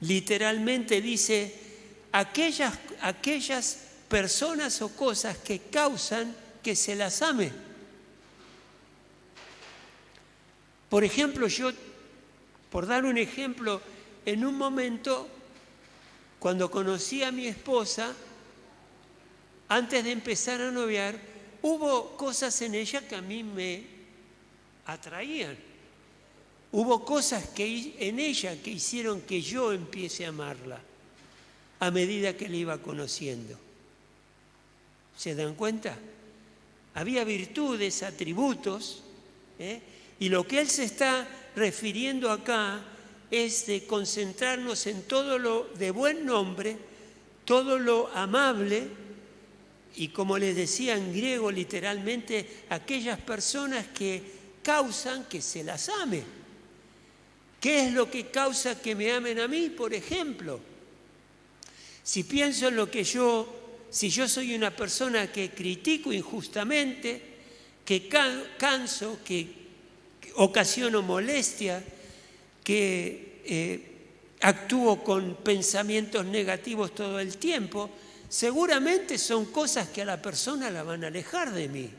literalmente dice, aquellas personas o cosas que causan que se las ame. Por ejemplo, por dar un ejemplo, en un momento, cuando conocí a mi esposa, antes de empezar a noviar, hubo cosas en ella que a mí me atraían. Hubo cosas en ella que hicieron que yo empiece a amarla a medida que la iba conociendo. ¿Se dan cuenta? Había virtudes, atributos, y lo que él se está refiriendo acá es de concentrarnos en todo lo de buen nombre, todo lo amable, y como les decía en griego literalmente, aquellas personas que causan que se las ame. ¿Qué es lo que causa que me amen a mí, por ejemplo? Si pienso en lo que si yo soy una persona que critico injustamente, que canso, que ocasiono molestia, que actúo con pensamientos negativos todo el tiempo, seguramente son cosas que a la persona la van a alejar de mí.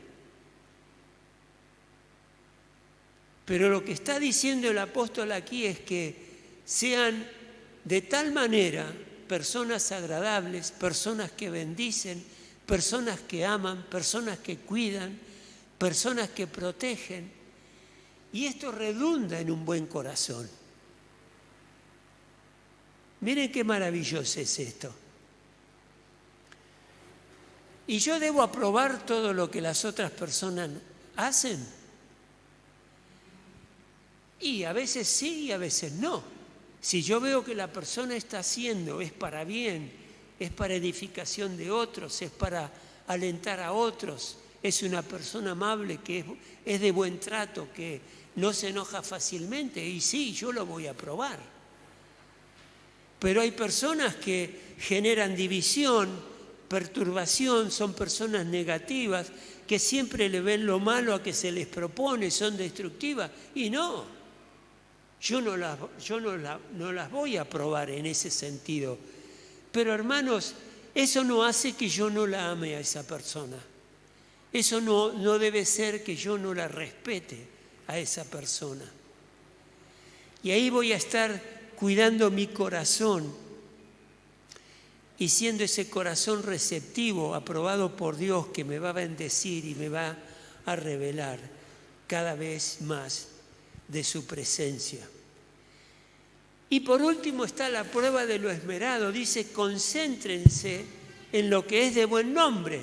Pero lo que está diciendo el apóstol aquí es que sean de tal manera personas agradables, personas que bendicen, personas que aman, personas que cuidan, personas que protegen. Y esto redunda en un buen corazón. Miren qué maravilloso es esto. ¿Y yo debo aprobar todo lo que las otras personas hacen? Y a veces sí y a veces no. Si yo veo que la persona está haciendo es para bien, es para edificación de otros, es para alentar a otros, es una persona amable, que es de buen trato, que no se enoja fácilmente, y sí, yo lo voy a aprobar. Pero hay personas que generan división, perturbación, son personas negativas, que siempre le ven lo malo a que se les propone, son destructivas, y no, yo no las voy a aprobar en ese sentido. Pero hermanos, eso no hace que yo no la ame a esa persona. Eso no debe ser que yo no la respete a esa persona. Y ahí voy a estar cuidando mi corazón y siendo ese corazón receptivo, aprobado por Dios, que me va a bendecir y me va a revelar cada vez más de su presencia. Y por último está la prueba de lo esmerado. Dice, concéntrense en lo que es de buen nombre.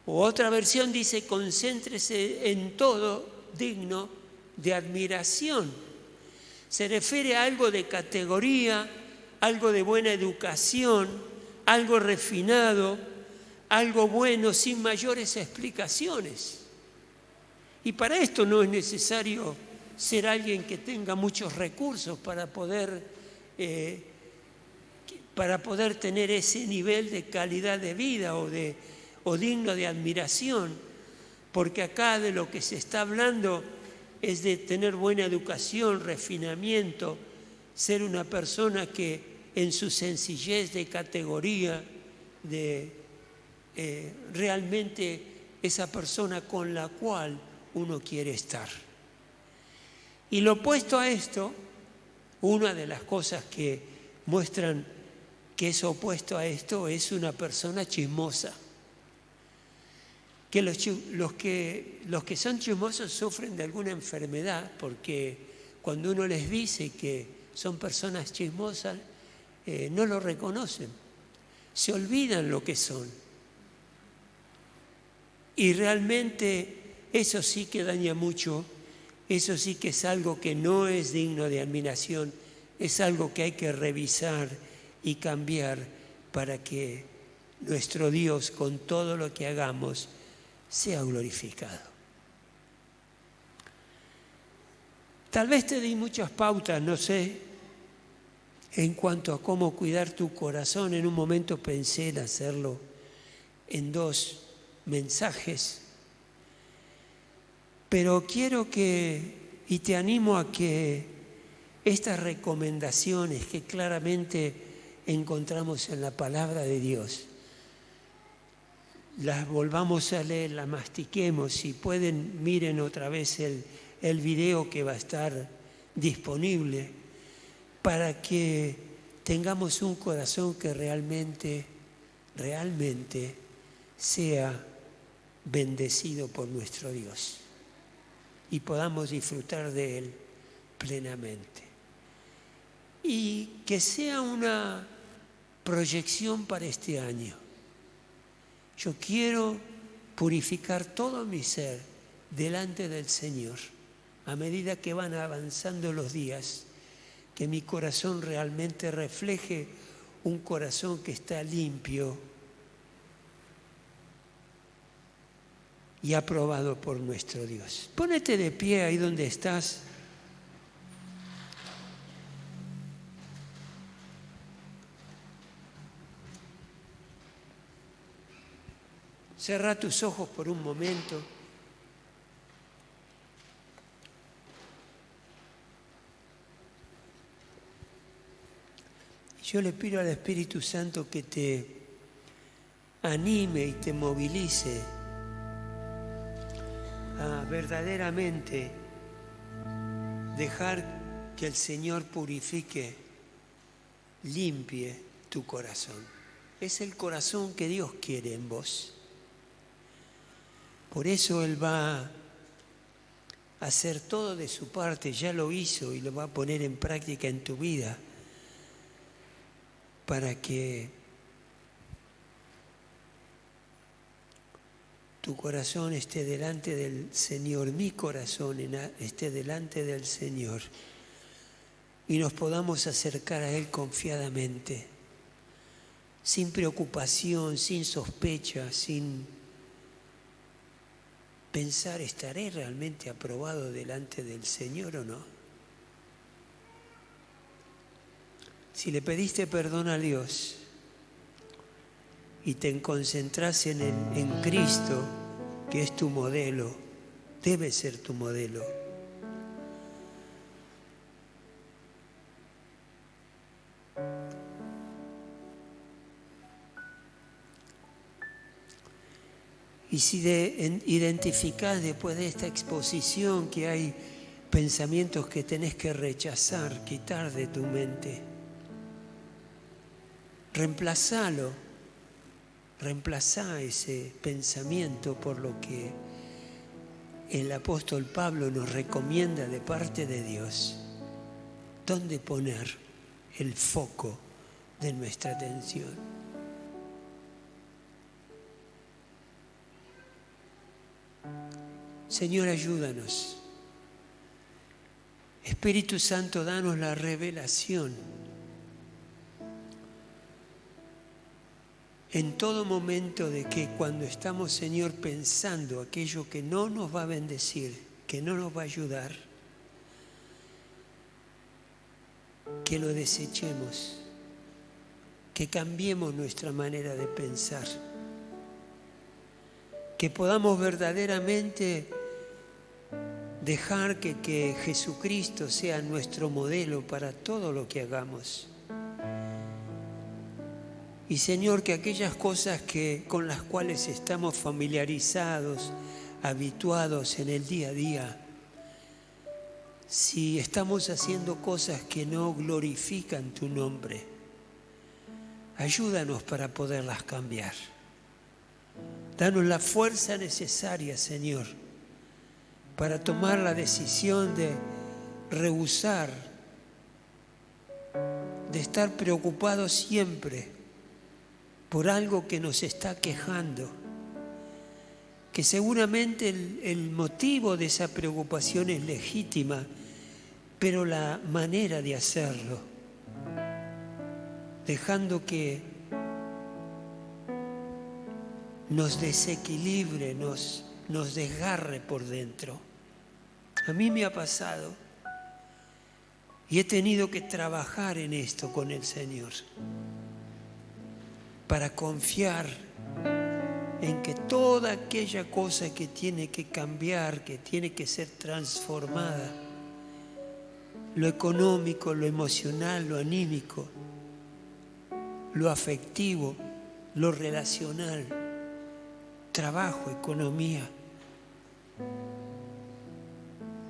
O otra versión dice, concéntrese en todo digno de admiración. Se refiere a algo de categoría, algo de buena educación, algo refinado, algo bueno, sin mayores explicaciones. Y para esto no es necesario ser alguien que tenga muchos recursos para poder tener ese nivel de calidad de vida o digno de admiración, porque acá de lo que se está hablando es de tener buena educación, refinamiento, ser una persona que en su sencillez de categoría, realmente esa persona con la cual uno quiere estar. Y lo opuesto a esto, una de las cosas que muestran que es opuesto a esto es una persona chismosa. Que los que son chismosos sufren de alguna enfermedad, porque cuando uno les dice que son personas chismosas, no lo reconocen, se olvidan lo que son. Y realmente eso sí que daña mucho, eso sí que es algo que no es digno de admiración, es algo que hay que revisar y cambiar para que nuestro Dios, con todo lo que hagamos, sea glorificado. Tal vez te di muchas pautas, no sé, en cuanto a cómo cuidar tu corazón. En un momento pensé en hacerlo en 2 mensajes, pero quiero y te animo a que estas recomendaciones que claramente encontramos en la palabra de Dios, las volvamos a leer, las mastiquemos. Si pueden, miren otra vez el video que va a estar disponible para que tengamos un corazón que realmente sea bendecido por nuestro Dios y podamos disfrutar de Él plenamente. Y que sea una proyección para este año. Yo quiero purificar todo mi ser delante del Señor a medida que van avanzando los días, que mi corazón realmente refleje un corazón que está limpio y aprobado por nuestro Dios. Pónete de pie ahí donde estás. Cerrá tus ojos por un momento. Yo le pido al Espíritu Santo que te anime y te movilice a verdaderamente dejar que el Señor purifique, limpie tu corazón. Es el corazón que Dios quiere en vos. Por eso Él va a hacer todo de su parte, ya lo hizo y lo va a poner en práctica en tu vida para que tu corazón esté delante del Señor, mi corazón esté delante del Señor y nos podamos acercar a Él confiadamente, sin preocupación, sin sospecha, sin pensar, ¿estaré realmente aprobado delante del Señor o no? Si le pediste perdón a Dios y te concentras en Cristo, que es tu modelo, debe ser tu modelo. Y si identificás después de esta exposición que hay pensamientos que tenés que rechazar, quitar de tu mente, reemplazá ese pensamiento por lo que el apóstol Pablo nos recomienda de parte de Dios. ¿Dónde poner el foco de nuestra atención? Señor, ayúdanos. Espíritu Santo, danos la revelación en todo momento de que cuando estamos, Señor, pensando aquello que no nos va a bendecir, que no nos va a ayudar, que lo desechemos, que cambiemos nuestra manera de pensar, que podamos verdaderamente dejar que Jesucristo sea nuestro modelo para todo lo que hagamos. Y Señor, que aquellas cosas con las cuales estamos familiarizados, habituados en el día a día, si estamos haciendo cosas que no glorifican tu nombre, ayúdanos para poderlas cambiar. Danos la fuerza necesaria, Señor, para tomar la decisión de rehusar, de estar preocupados siempre por algo que nos está quejando, que seguramente el motivo de esa preocupación es legítima, pero la manera de hacerlo, dejando que nos desequilibre, nos desgarre por dentro. A mí me ha pasado y he tenido que trabajar en esto con el Señor para confiar en que toda aquella cosa que tiene que cambiar, que tiene que ser transformada, lo económico, lo emocional, lo anímico, lo afectivo, lo relacional, trabajo, economía,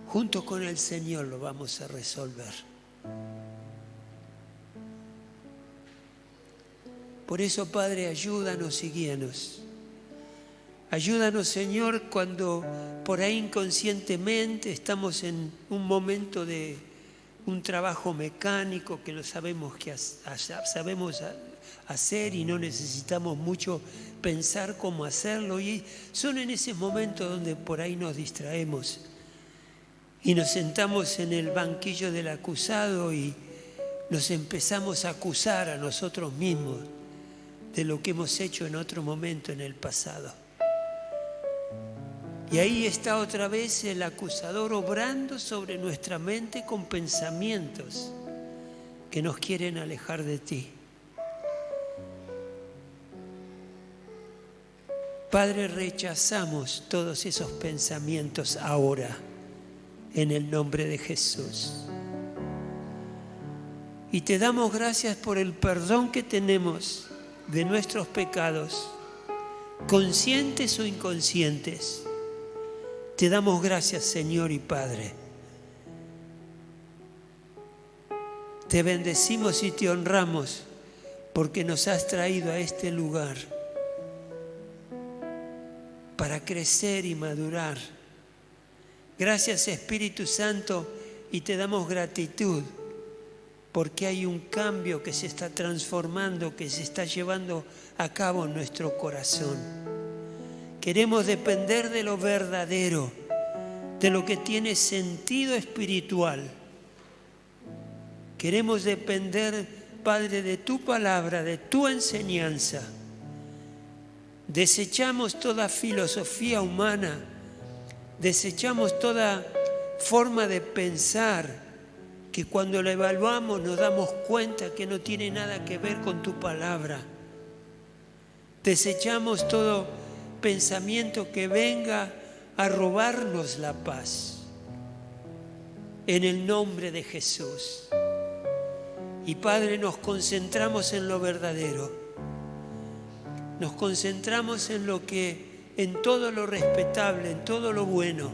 junto con el Señor lo vamos a resolver. Por eso, Padre, ayúdanos y guíanos. Ayúdanos, Señor, cuando por ahí inconscientemente estamos en un momento de un trabajo mecánico que lo sabemos hacer y no necesitamos mucho pensar cómo hacerlo. Y son en ese momento donde por ahí nos distraemos y nos sentamos en el banquillo del acusado y nos empezamos a acusar a nosotros mismos de lo que hemos hecho en otro momento en el pasado. Y ahí está otra vez el acusador obrando sobre nuestra mente con pensamientos que nos quieren alejar de ti. Padre, rechazamos todos esos pensamientos ahora, en el nombre de Jesús. Y te damos gracias por el perdón que tenemos de nuestros pecados, conscientes o inconscientes. Te damos gracias, Señor y Padre. Te bendecimos y te honramos porque nos has traído a este lugar para crecer y madurar. Gracias, Espíritu Santo, y te damos gratitud porque hay un cambio que se está transformando, que se está llevando a cabo en nuestro corazón. Queremos depender de lo verdadero, de lo que tiene sentido espiritual. Queremos depender, Padre, de tu palabra, de tu enseñanza. Desechamos toda filosofía humana, desechamos toda forma de pensar que cuando la evaluamos nos damos cuenta que no tiene nada que ver con tu palabra. Desechamos todo pensamiento que venga a robarnos la paz. En el nombre de Jesús. Y Padre, nos concentramos en lo verdadero. Nos concentramos en lo que en todo lo respetable, en todo lo bueno.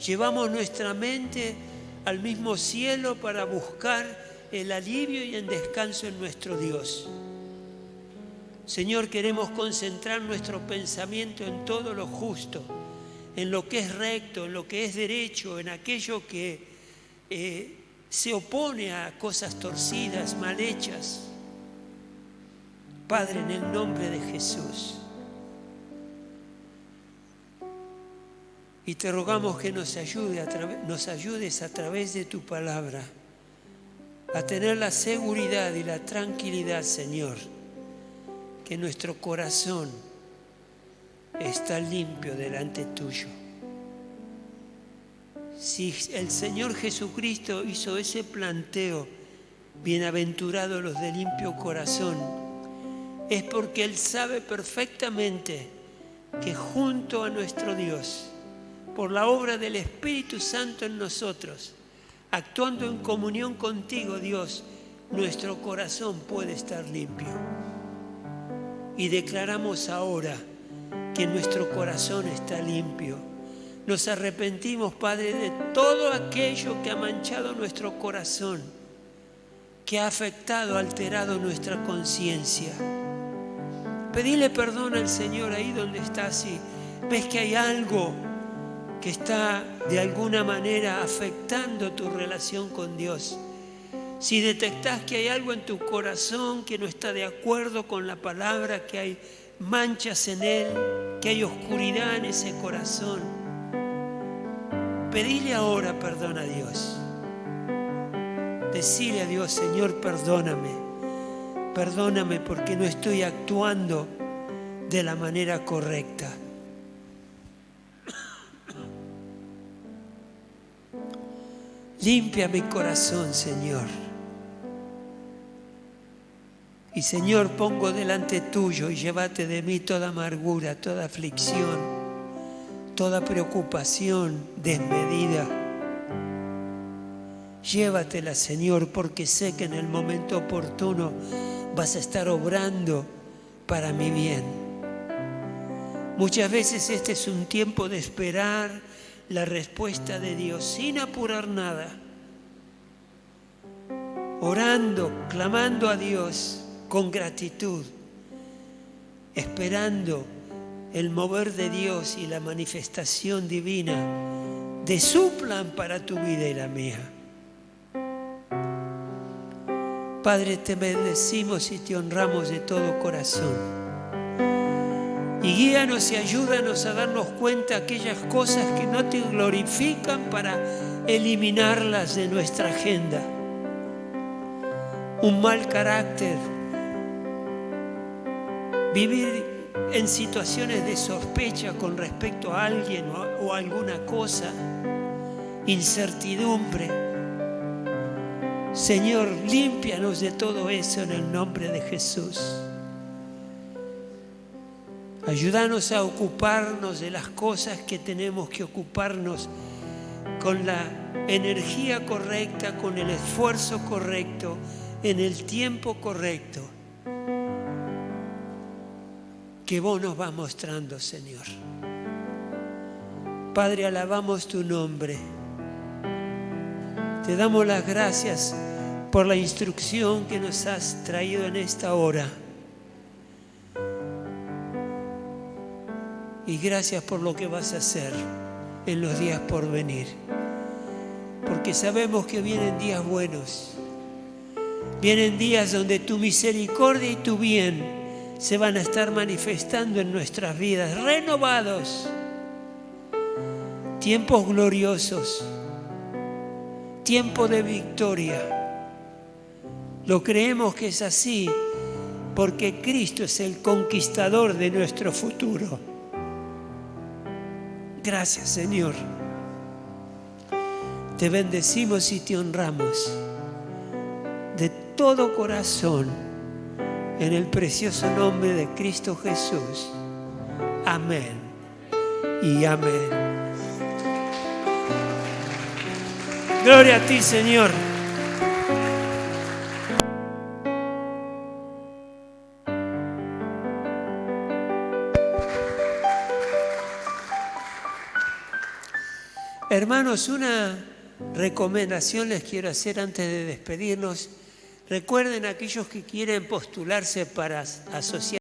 Llevamos nuestra mente al mismo cielo para buscar el alivio y el descanso en nuestro Dios. Señor, queremos concentrar nuestro pensamiento en todo lo justo, en lo que es recto, en lo que es derecho, en aquello que se opone a cosas torcidas, mal hechas. Padre, en el nombre de Jesús. Y te rogamos que nos ayudes a través de tu palabra a tener la seguridad y la tranquilidad, Señor, que nuestro corazón está limpio delante tuyo. Si el Señor Jesucristo hizo ese planteo, bienaventurados los de limpio corazón, es porque Él sabe perfectamente que junto a nuestro Dios, por la obra del Espíritu Santo en nosotros, actuando en comunión contigo, Dios, nuestro corazón puede estar limpio. Y declaramos ahora que nuestro corazón está limpio. Nos arrepentimos, Padre, de todo aquello que ha manchado nuestro corazón, que ha afectado, alterado nuestra conciencia. Pedile perdón al Señor ahí donde estás. Si ves que hay algo que está de alguna manera afectando tu relación con Dios, si detectás que hay algo en tu corazón que no está de acuerdo con la palabra, que hay manchas en él, que hay oscuridad en ese corazón, pedile ahora perdón a Dios. Decile a Dios: Señor, perdóname porque no estoy actuando de la manera correcta. Limpia mi corazón, Señor. Y Señor, pongo delante tuyo y llévate de mí toda amargura, toda aflicción, toda preocupación desmedida. Llévatela, Señor, porque sé que en el momento oportuno vas a estar obrando para mi bien. Muchas veces este es un tiempo de esperar la respuesta de Dios sin apurar nada, orando, clamando a Dios con gratitud, esperando el mover de Dios y la manifestación divina de su plan para tu vida y la mía. Padre, te bendecimos y te honramos de todo corazón. Y guíanos y ayúdanos a darnos cuenta de aquellas cosas que no te glorifican para eliminarlas de nuestra agenda. Un mal carácter, vivir en situaciones de sospecha con respecto a alguien o a alguna cosa, incertidumbre. Señor, límpianos de todo eso en el nombre de Jesús. Ayúdanos a ocuparnos de las cosas que tenemos que ocuparnos con la energía correcta, con el esfuerzo correcto, en el tiempo correcto que vos nos vas mostrando, Señor. Padre, alabamos tu nombre. Te damos las gracias por la instrucción que nos has traído en esta hora. Y gracias por lo que vas a hacer en los días por venir. Porque sabemos que vienen días buenos. Vienen días donde tu misericordia y tu bien se van a estar manifestando en nuestras vidas, renovados. Tiempos gloriosos. Tiempo de victoria. Lo creemos que es así porque Cristo es el conquistador de nuestro futuro. Gracias, Señor. Te bendecimos y te honramos de todo corazón en el precioso nombre de Cristo Jesús. Amén y amén. Gloria a ti, Señor. Hermanos, una recomendación les quiero hacer antes de despedirnos. Recuerden, aquellos que quieren postularse para asociar